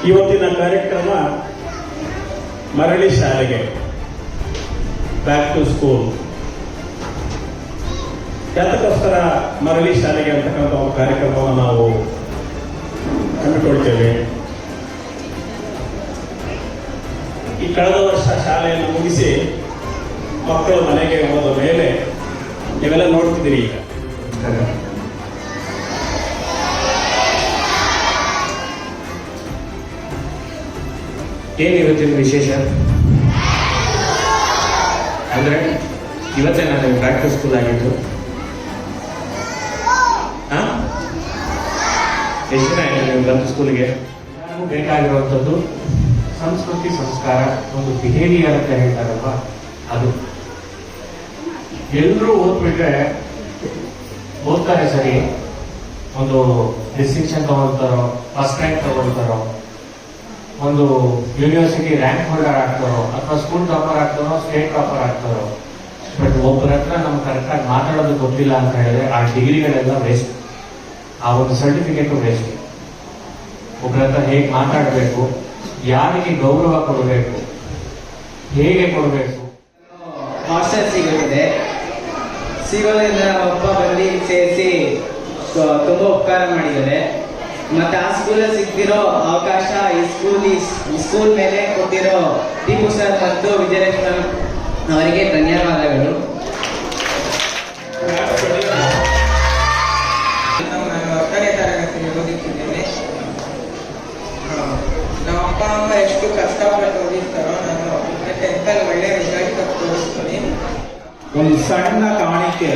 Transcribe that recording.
ಇವತ್ತಿನ ಕಾರ್ಯಕ್ರಮ ಮರಳಿ ಶಾಲೆಗೆ, ಬ್ಯಾಕ್ ಟು ಸ್ಕೂಲ್. ಯಾತಕ್ಕೋಸ್ಕರ ಮರಳಿ ಶಾಲೆಗೆ ಅಂತಕ್ಕಂಥ ಒಂದು ಕಾರ್ಯಕ್ರಮವನ್ನು ನಾವು ಹಮ್ಮಿಕೊಳ್ತೇವೆ. ಈ ಕಳೆದ ವರ್ಷ ಶಾಲೆಯನ್ನು ಮುಗಿಸಿ ಮಕ್ಕಳು ಮನೆಗೆ ಹೋದ ಮೇಲೆ ನೀವೆಲ್ಲ ನೋಡ್ತಿದ್ದೀರಿ. ಈಗ ಏನು ಇವತ್ತಿನ ವಿಶೇಷ ಅಂದರೆ ಇವತ್ತೇ ನಾನು ಬ್ಯಾಕ್ ಟು ಸ್ಕೂಲ್ ಆಗಿದ್ದು. ಎಷ್ಟು ದಿನ ಆಯಿತು ನೀವು ಬಂದು ಸ್ಕೂಲ್ಗೆ? ನಮಗೂ ಬೇಕಾಗಿರುವಂಥದ್ದು ಸಂಸ್ಕೃತಿ, ಸಂಸ್ಕಾರ, ಒಂದು ಬಿಹೇವಿಯರ್ ಅಂತ ಹೇಳ್ತಾರಲ್ವ, ಅದು. ಎಲ್ಲರೂ ಓದ್ತಾರೆ ಸರಿ, ಒಂದು ಡಿಸ್ಟಿಂಕ್ಷನ್ ತಗೊಳ್ತಾರೋ, ಫಸ್ಟ್ ರ್ಯಾಂಕ್ ತಗೊಳ್ತಾರೋ, ಒಂದು ಯೂನಿವರ್ಸಿಟಿ ರ್ಯಾಂಕ್ ಹೋಲ್ಡರ್ ಆಗ್ತಾರೋ, ಅಥವಾ ಸ್ಕೂಲ್ ಟಾಪರ್ ಆಗ್ತಾರೋ, ಸ್ಟೇಟ್ ಟಾಪರ್ ಆಗ್ತಾರೋ. ಬಟ್ ಒಬ್ಬರ ಹತ್ರ ನಮ್ಗೆ ಕರೆಕ್ಟಾಗಿ ಮಾತಾಡೋದು ಗೊತ್ತಿಲ್ಲ ಅಂತ ಹೇಳಿದ್ರೆ ಆ ಡಿಗ್ರಿಗಳೆಲ್ಲ ವೇಸ್ಟ್, ಆ ಒಂದು ಸರ್ಟಿಫಿಕೇಟು ವೇಸ್ಟ್. ಒಬ್ಬರ ಹತ್ರ ಹೇಗೆ ಮಾತಾಡಬೇಕು, ಯಾರಿಗೆ ಗೌರವ ಕೊಡಬೇಕು, ಹೇಗೆ ಕೊಡಬೇಕು. ಹಾಸ್ಟೆಲ್ ಸಿಗುತ್ತದೆ, ಸಿಗೋದ್ರಿಂದ ಒಬ್ಬ ಬಂದು ಸೇರಿಸಿ ತುಂಬಾ ಉಪಕಾರ ಮಾಡಿದ್ದಾರೆ. ಮತ್ತೆ ಆ ಸ್ಕೂಲಲ್ಲಿ ಸಿಗ್ತಿರೋ ಅವಕಾಶ ಈ ಸ್ಕೂಲ್ ಮೇಲೆ ಕೊಟ್ಟಿರೋ ಟಿಪ್ಪು ಸರ್ ಮತ್ತು ವಿಜಯಲಕ್ಷ್ಮಿ ಅವರಿಗೆ ಧನ್ಯವಾದಗಳು. ನಾನು 10ನೇ ತರಗತಿಯಲ್ಲಿ ಓದುತ್ತಿದ್ದೇನೆ. ನಮ್ಮ ಅಪ್ಪ ಅಮ್ಮ ಎಷ್ಟು ಕಷ್ಟಪಟ್ಟು ಓದಿರ್ತಾರೋ ನಾನು 10th ಒಳ್ಳೆ ರಿಸಲ್ಟ್ ತೋರಿಸ್ತೀನಿ. ಒಂದು ಸಣ್ಣ ಕಾಣಿಕೆ